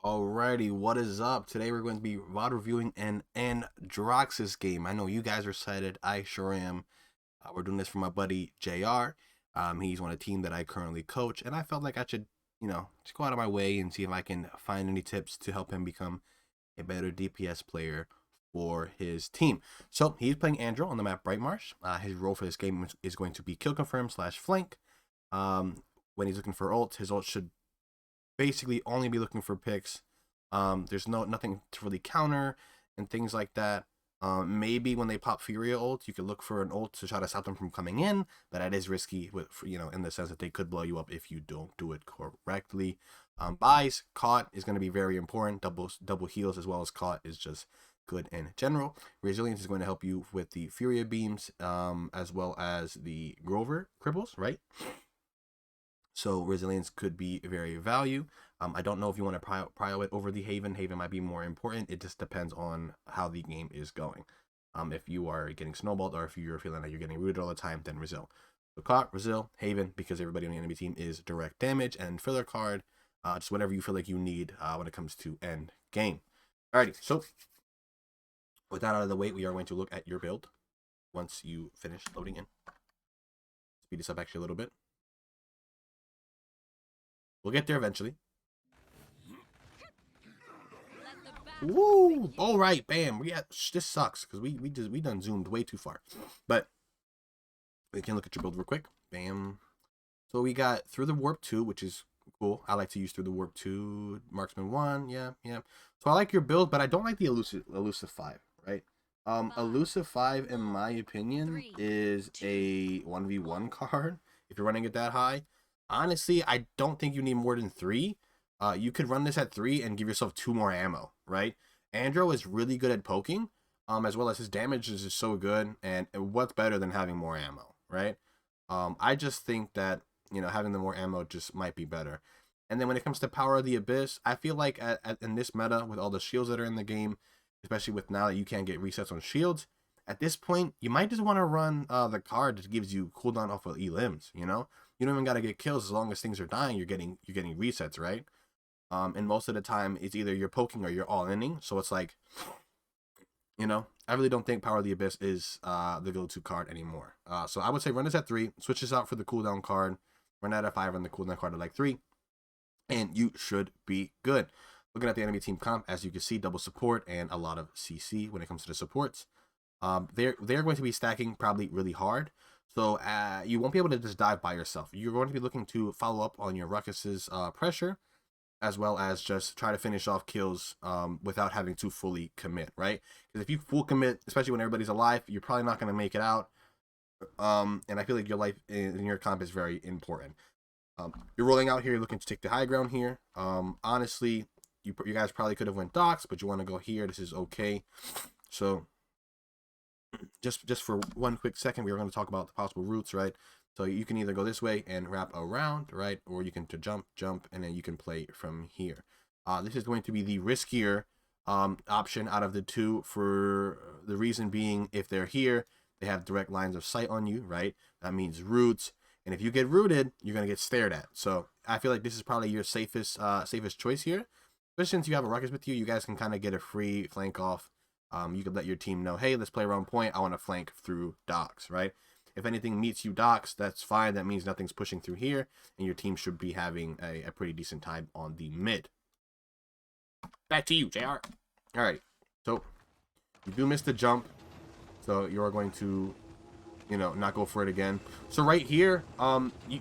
Alrighty, what is up? Today we're going to be VOD reviewing an Androxus game. I know you guys are excited. I sure am. We're doing this for my buddy JR. He's on a team that I currently coach, and I felt like I should, just go out of my way and see if I can find any tips to help him become a better DPS player for his team. So he's playing Andro on the map Bright Marsh. His role for this game is going to be kill confirm / flank. When he's looking for ult, his ult should basically only be looking for picks. There's nothing to really counter and things like that. Maybe when they pop Furia ult, you could look for an ult to try to stop them from coming in, but that is risky in the sense that they could blow you up if you don't do it correctly. Buys, caught is going to be very important. Double heals as well as caught is just good in general. Resilience is going to help you with the Furia beams, as well as the Grover cripples, right? So resilience could be very value. I don't know if you want to prio it over the Haven. Haven might be more important. It just depends on how the game is going. If you are getting snowballed or if you're feeling like you're getting rooted all the time, then Resil. So caught, Resil, Haven, because everybody on the enemy team is direct damage, and filler card, just whatever you feel like you need when it comes to end game. Alrighty, so with that out of the way, we are going to look at your build once you finish loading in. Speed this up actually a little bit. We'll get there eventually. Woo! All right, bam. This sucks because we done zoomed way too far, but we can look at your build real quick. Bam. So we got Through the Warp 2, which is cool. I like to use Through the Warp 2. Marksman 1, yeah. So I like your build, but I don't like the Elusive 5, right? Elusive 5, in my opinion, is a 1v1 card if you're running it that high. Honestly, I don't think you need more than 3. You could run this at 3 and give yourself 2 more ammo, right? Andro is really good at poking, as well as his damage is just so good, and what's better than having more ammo, right? I just think that, having the more ammo just might be better. And then when it comes to Power of the Abyss, I feel like in this meta, with all the shields that are in the game, especially with now that you can't get resets on shields, at this point, you might just want to run the card that gives you cooldown off of elims, You don't even got to get kills as long as things are dying, you're getting resets, right? And most of the time, it's either you're poking or you're all-inning. So it's like, I really don't think Power of the Abyss is the go-to card anymore. So I would say run this at 3, switch this out for the cooldown card, run that at 5, run the cooldown card at like 3, and you should be good. Looking at the enemy team comp, as you can see, double support and a lot of CC when it comes to the supports. They're going to be stacking probably really hard. So you won't be able to just dive by yourself. You're going to be looking to follow up on your Ruckus's pressure, as well as just try to finish off kills without having to fully commit, right? Because if you full commit, especially when everybody's alive, you're probably not going to make it out. And I feel like your life in your comp is very important. You're rolling out here, you're looking to take the high ground here. Honestly, you guys probably could have went Docs, but you want to go here. This is okay. So just for one quick second, we are going to talk about the possible routes, right? So you can either go this way and wrap around, right? Or you can jump, and then you can play from here. This is going to be the riskier option out of the two, for the reason being, if they're here, they have direct lines of sight on you, right? That means roots. And if you get rooted, you're going to get stared at. So I feel like this is probably your safest choice here. Especially since you have a Ruckus with you, you guys can kind of get a free flank off. You could let your team know, hey, let's play around point. I want to flank through docks, right? If anything meets you docks, that's fine. That means nothing's pushing through here, and your team should be having a pretty decent time on the mid. Back to you, JR. All right. So you do miss the jump, so you're going to, not go for it again. So right here,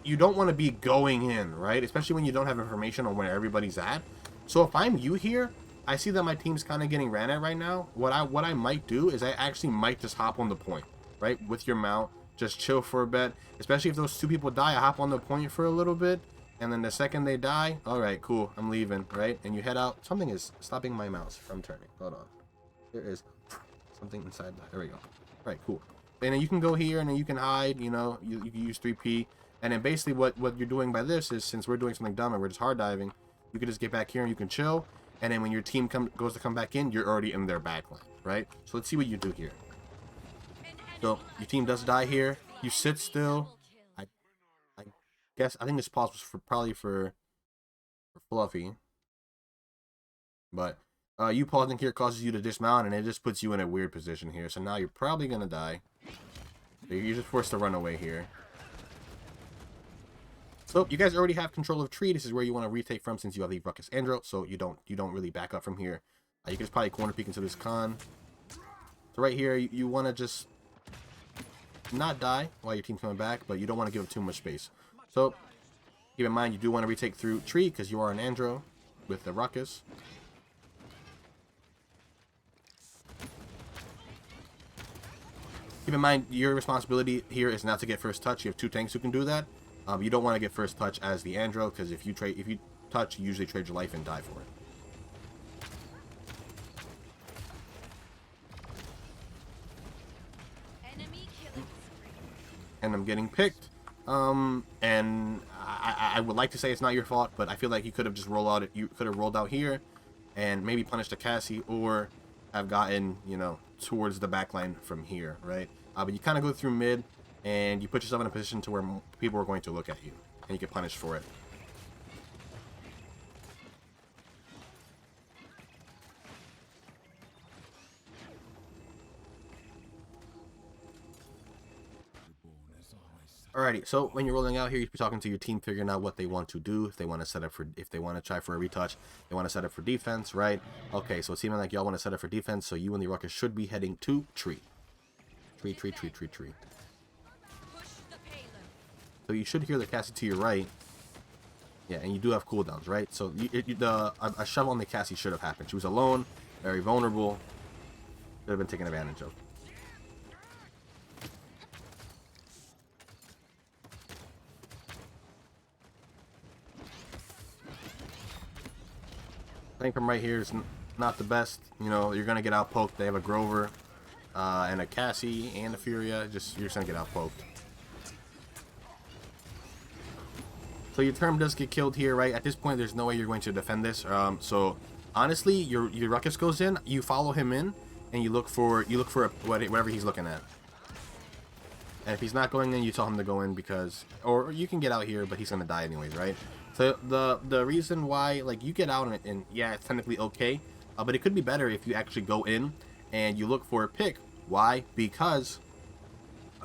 you don't want to be going in, right? Especially when you don't have information on where everybody's at. So if I'm you here, I see that my team's kind of getting ran at right now. What I might do is I actually might just hop on the point, right? With your mount, just chill for a bit. Especially if those 2 people die, I hop on the point for a little bit. And then the second they die, all right, cool, I'm leaving, right? And you head out. Something is stopping my mouse from turning. Hold on. There is something inside. There we go. All right, cool. And then you can go here, and then you can hide, you can use 3P. And then basically what you're doing by this is, since we're doing something dumb and we're just hard diving, you can just get back here and you can chill. And then when your team goes to come back in, you're already in their backline, right? So let's see what you do here. So your team does die here. You sit still. I guess I think this pause was probably for Fluffy. But you pausing here causes you to dismount, and it just puts you in a weird position here. So now you're probably going to die. So you're just forced to run away here. So you guys already have control of tree. This is where you want to retake from since you have the Ruckus Andro. So you don't really back up from here. You can just probably corner peek into this con. So right here, you want to just not die while your team's coming back, but you don't want to give up too much space. So keep in mind, you do want to retake through tree because you are an Andro with the Ruckus. Keep in mind, your responsibility here is not to get first touch. You have 2 tanks who can do that. You don't want to get first touch as the Andro because if you touch, you usually trade your life and die for it. And I'm getting picked. And I would like to say it's not your fault, but I feel like you could have just rolled out. You could have rolled out here, and maybe punished a Cassie, or have gotten towards the backline from here, right? But you kind of go through mid, and you put yourself in a position to where people are going to look at you, and you get punished for it. Alrighty, so when you're rolling out here, you'd be talking to your team, figuring out what they want to do. If they want to set up for, if they want to try for a retouch, they want to set up for defense, right? Okay, so it's seeming like y'all want to set up for defense, so you and the Ruckus should be heading to tree. Tree. So you should hear the Cassie to your right. Yeah, and you do have cooldowns, right? So a shove on the Cassie should have happened. She was alone, very vulnerable. Should have been taken advantage of. I think from right here is not the best. You're gonna get out poked. They have a Grover, and a Cassie, and a Furia. You're just gonna get out poked. So your Term does get killed here, right? At this point, there's no way you're going to defend this. So honestly, your Ruckus goes in. You follow him in, and you look for whatever he's looking at. And if he's not going in, you tell him to go in because, or you can get out here, but he's gonna die anyways, right? So the reason why, like, you get out and yeah, it's technically okay, but it could be better if you actually go in and you look for a pick. Why? Because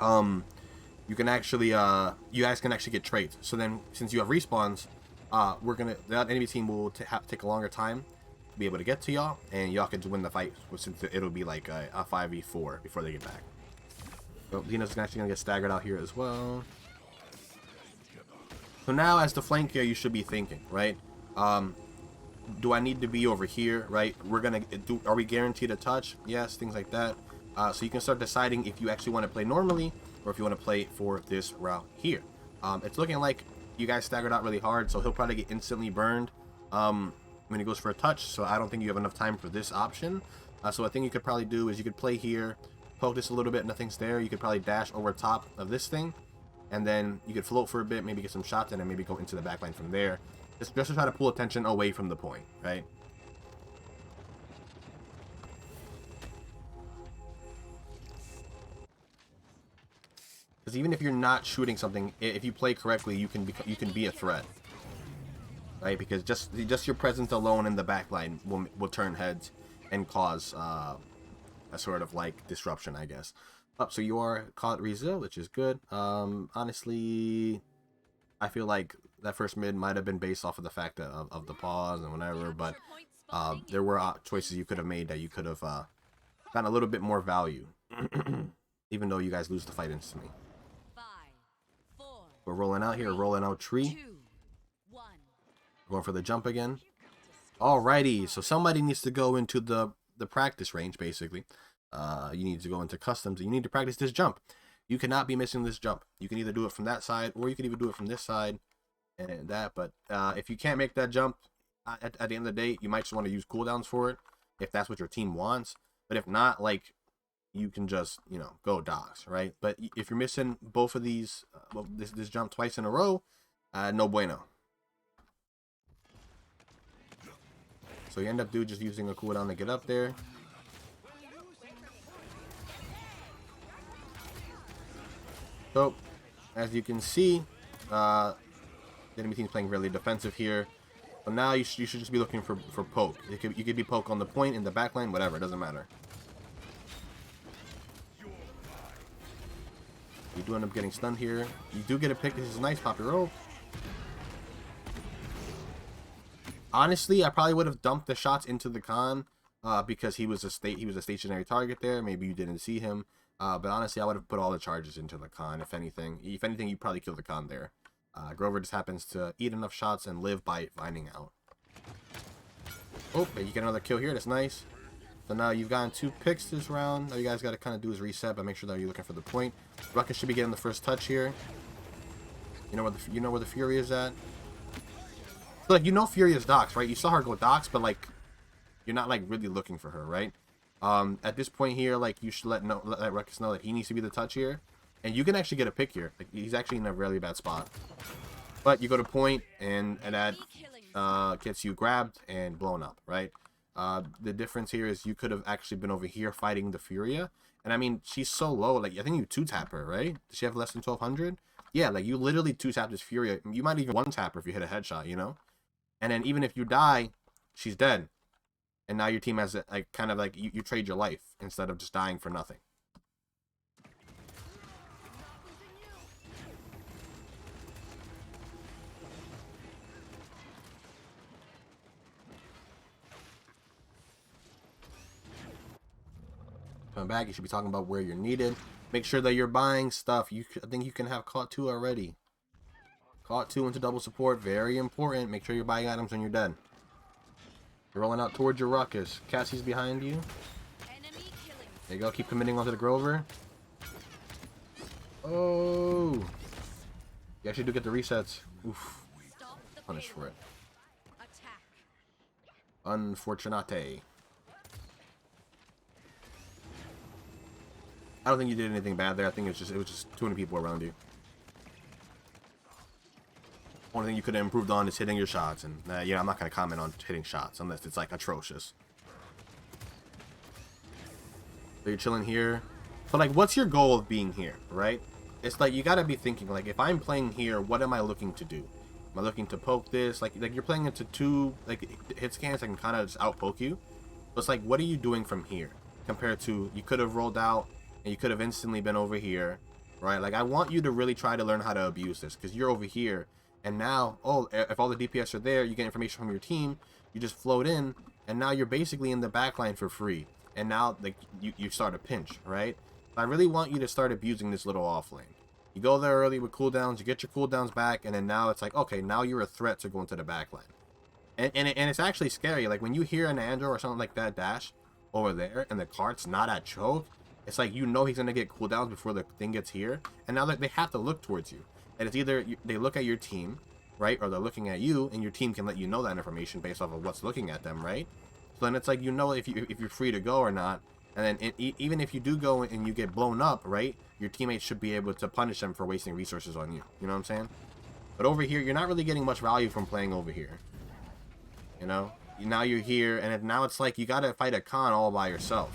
you can actually you guys can actually get trades. So then, since you have respawns, that enemy team will take a longer time to be able to get to y'all, and y'all can win the fight since it'll be like a 5v4 before they get back. So Dino's actually gonna get staggered out here as well. So now, as the flanker, you should be thinking, right? Do I need to be over here, right? Are we guaranteed a touch? Yes, things like that. So you can start deciding if you actually want to play normally or if you want to play for this route here. It's looking like you guys staggered out really hard, so he'll probably get instantly burned when he goes for a touch. So I don't think you have enough time for this option. So a thing you could probably do is you could play here, poke this a little bit, nothing's there. You could probably dash over top of this thing, and then you could float for a bit, maybe get some shots, and then maybe go into the backline from there. Just to try to pull attention away from the point, right? Because even if you're not shooting something, if you play correctly, you can be a threat, right? Because just your presence alone in the backline will turn heads and cause a sort of like disruption, I guess. So you are caught Resil, which is good. Honestly, I feel like that first mid might have been based off of the fact of the pause and whatever, but there were choices you could have made that you could have gotten a little bit more value, even though you guys lose the fight instantly. We're rolling out here, rolling out tree. Going for the jump again. Alrighty, so somebody needs to go into the practice range, basically. You need to go into customs. You need to practice this jump. You cannot be missing this jump. You can either do it from that side, or you can even do it from this side and that. But if you can't make that jump at the end of the day, you might just want to use cooldowns for it, if that's what your team wants. But if not, like, you can just, go dogs, right? But if you're missing both of these, this jump twice in a row, no bueno. So you end up just using a cooldown to get up there. So, as you can see, the enemy team's playing really defensive here. So now you should just be looking for poke. You could be poke on the point, in the back line, whatever. It doesn't matter. You do end up getting stunned here. You do get a pick. This is nice, pop your ult. Honestly, I probably would have dumped the shots into the Khan because he was a stationary target there. Maybe you didn't see him. But honestly, I would have put all the charges into the Khan. If anything, you probably kill the Khan there. Grover just happens to eat enough shots and live by finding out. Oh, you get another kill here. That's nice. So now you've gotten 2 picks this round. All you guys got to kind of do is reset, but make sure that you're looking for the point. Ruckus should be getting the first touch here. You know where the Fury is at. So, like, you know Fury is Dox, right? You saw her go Dox, but like you're not like really looking for her, right? At this point here, like you should let Ruckus know that he needs to be the touch here, and you can actually get a pick here. Like, he's actually in a really bad spot. But you go to point, and that gets you grabbed and blown up, right? The difference here is you could have actually been over here fighting the Furia. And I mean, she's so low, like I think you 2-tap her, right? Does she have less than 1200? Yeah, like you literally 2-tap this Furia. You might even 1-tap her if you hit a headshot, you know? And then even if you die, she's dead. And now your team has like kind of like you trade your life instead of just dying for nothing. Coming back, you should be talking about where you're needed. Make sure that you're buying stuff. I think you can have caught 2 already. Caught 2 into double support, very important. Make sure you're buying items when you're dead. You're rolling out towards your Ruckus. Cassie's behind you. There you go. Keep committing onto the Grover. Oh, you actually do get the resets. Oof. Punished for it. Unfortunate. I don't think you did anything bad there. I think it was just too many people around you. Only thing you could have improved on is hitting your shots, and yeah, I'm not going to comment on hitting shots unless it's like atrocious. So you're chilling here, but like, what's your goal of being here, right? It's like you got to be thinking like, if I'm playing here, what am I looking to do? Am I looking to poke this? Like you're playing into 2 like hit scans that can kind of just out poke you. But it's like, what are you doing from here compared to you could have rolled out and you could have instantly been over here, right? Like I want you to really try to learn how to abuse this because you're over here. And now, oh, if all the DPS are there, you get information from your team, you just float in, and now you're basically in the backline for free. And now, like, you start a pinch, right? I really want you to start abusing this little off lane. You go there early with cooldowns, you get your cooldowns back, and then now it's like, okay, now you're a threat to go into the backline. And it's actually scary. Like, when you hear an Andro or something like that dash over there, and the cart's not at choke, it's like, you know he's going to get cooldowns before the thing gets here. And now they have to look towards you. And it's either they look at your team, right, or they're looking at you, and your team can let you know that information based off of what's looking at them, right? So then it's like, you know, if you're free to go or not. And then even if you do go and you get blown up, right, your teammates should be able to punish them for wasting resources on you. You know what I'm saying? But over here, you're not really getting much value from playing over here. You know? Now you're here, and now it's like you gotta fight a Khan all by yourself.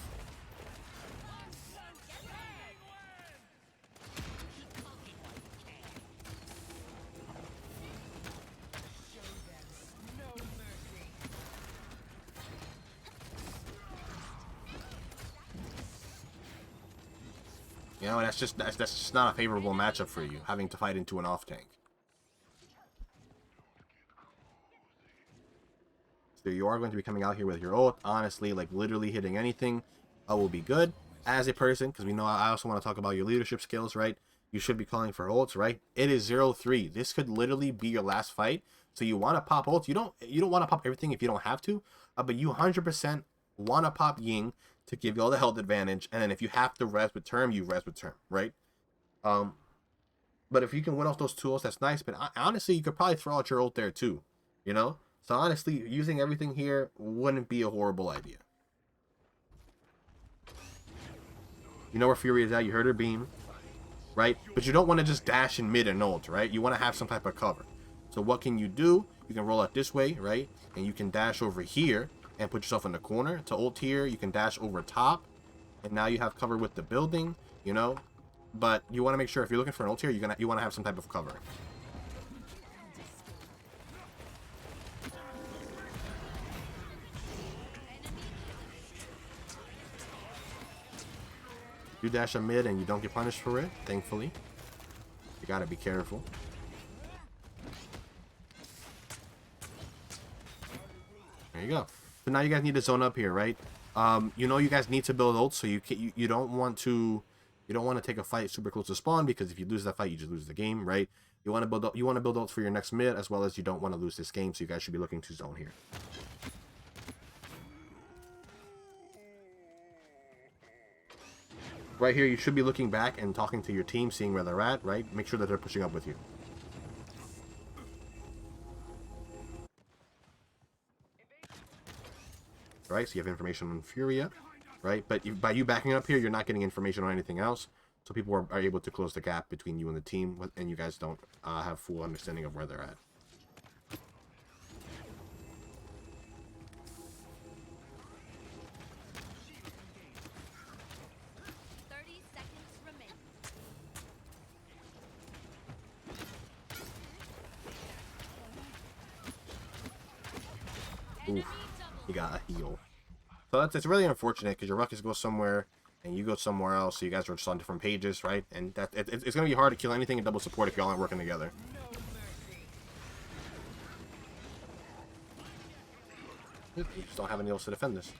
You know, that's just not a favorable matchup for you, having to fight into an off tank. So you are going to be coming out here with your ult. Honestly, like literally hitting anything will be good as a person, because we know I also want to talk about your leadership skills, right? You should be calling for ults, right? It is 0-3. This could literally be your last fight. So you want to pop ults. You don't want to pop everything if you don't have to, but you 100% want to pop Ying to give you all the health advantage, and then if you have to res with Term, you res with Term, right? But if you can win off those tools, that's nice. But honestly, you could probably throw out your ult there too, you know? So honestly, using everything here wouldn't be a horrible idea. You know where Fury is at, you heard her beam, right? But you don't want to just dash in mid and ult, right? You want to have some type of cover. So what can you do? You can roll out this way, right? And you can dash over here and put yourself in the corner to ult here. You can dash over top, and now you have cover with the building, you know. But you want to make sure if you're looking for an ult here, you want to have some type of cover. You dash a mid and you don't get punished for it, thankfully. You gotta be careful. There you go. So now you guys need to zone up here, right? You know you guys need to build ults, so you don't want to take a fight super close to spawn, because if you lose that fight, you just lose the game, right? You want to build ults for your next mid, as well as you don't want to lose this game, so you guys should be looking to zone here. Right here, you should be looking back and talking to your team, seeing where they're at, right? Make sure that they're pushing up with you. Right, so you have information on Furia, right? But by you backing up here, you're not getting information on anything else. So people are able to close the gap between you and the team, and you guys don't have full understanding of where they're at. Oof, he got a heal. So it's really unfortunate, because your Ruckus goes somewhere and you go somewhere else, so you guys are just on different pages, right? And it's going to be hard to kill anything in double support if y'all aren't working together. You just don't have anyone else to defend this.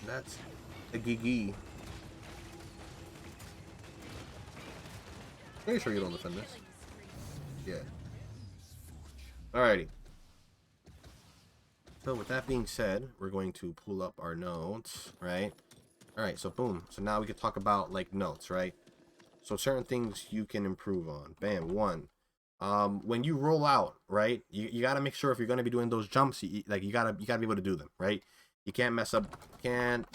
That's a gigi. Pretty sure you don't defend this. Yeah. Alrighty. So with that being said, we're going to pull up our notes, right? Alright, so boom. So now we can talk about, like, notes, right? So certain things you can improve on. Bam, one. When you roll out, right, you got to make sure if you're going to be doing those jumps, you gotta be able to do them, right? You can't mess up jumps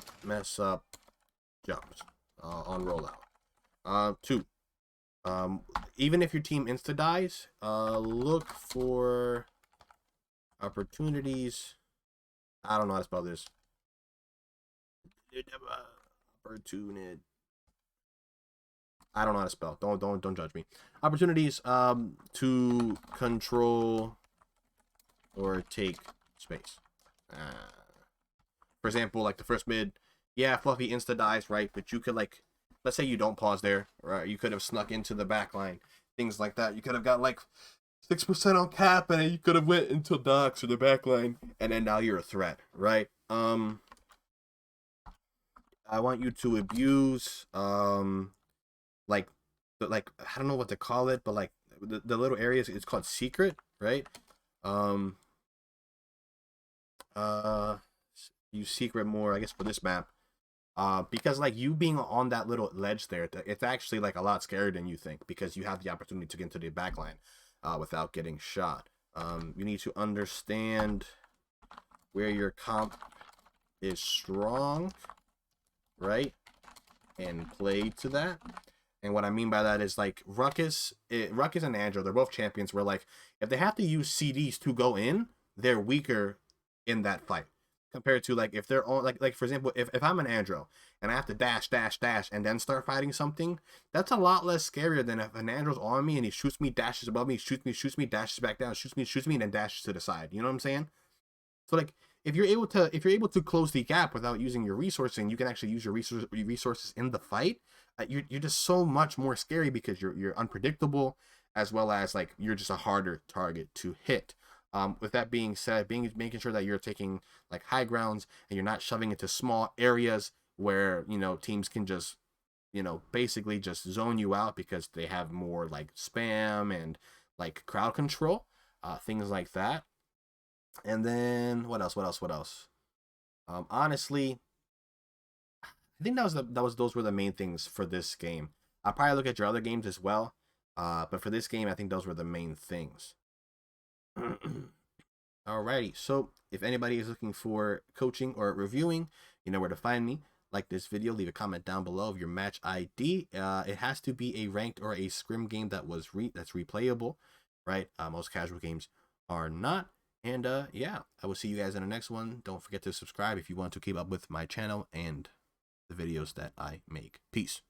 on rollout. Two. Even if your team insta dies, look for opportunities. I don't know how to spell this. Opportunity. I don't know how to spell. Don't judge me. Opportunities to control or take space. For example, like the first mid, yeah, Fluffy insta dies, right? But you could, like, let's say you don't pause there, right? You could have snuck into the back line, things like that. You could have got like 6% on cap, and then you could have went into Dox or the back line, and then now you're a threat, right? I want you to abuse like I don't know what to call it, but like the little areas, it's called secret, right? Use secret more, I guess, for this map. Because like you being on that little ledge there, it's actually like a lot scarier than you think, because you have the opportunity to get into the back line without getting shot. You need to understand where your comp is strong, right? And play to that. And what I mean by that is, like, Ruckus and Andro, they're both champions where, like, if they have to use CDs to go in, they're weaker in that fight. Compared to, like, if they're on, like for example, if I'm an Andro and I have to dash, and then start fighting something, that's a lot less scarier than if an Andro's on me and he shoots me, dashes above me, shoots me, dashes back down, shoots me, and then dashes to the side. You know what I'm saying? So, like, if you're able to close the gap without using your resources, and you can actually use your resources in the fight, you're just so much more scary, because you're unpredictable, as well as, like, you're just a harder target to hit. With that being said, making sure that you're taking, like, high grounds, and you're not shoving into small areas where, you know, teams can just, you know, basically just zone you out because they have more, like, spam and, like, crowd control, things like that. And then what else? Honestly, I think those were the main things for this game. I'll probably look at your other games as well, but for this game, I think those were the main things. Alrighty, so if anybody is looking for coaching or reviewing, you know where to find me. Like this video, leave a comment down below of your match ID. It has to be a ranked or a scrim game that's replayable, right? Most casual games are not. And yeah, I will see you guys in the next one. Don't forget to subscribe if you want to keep up with my channel and the videos that I make. Peace.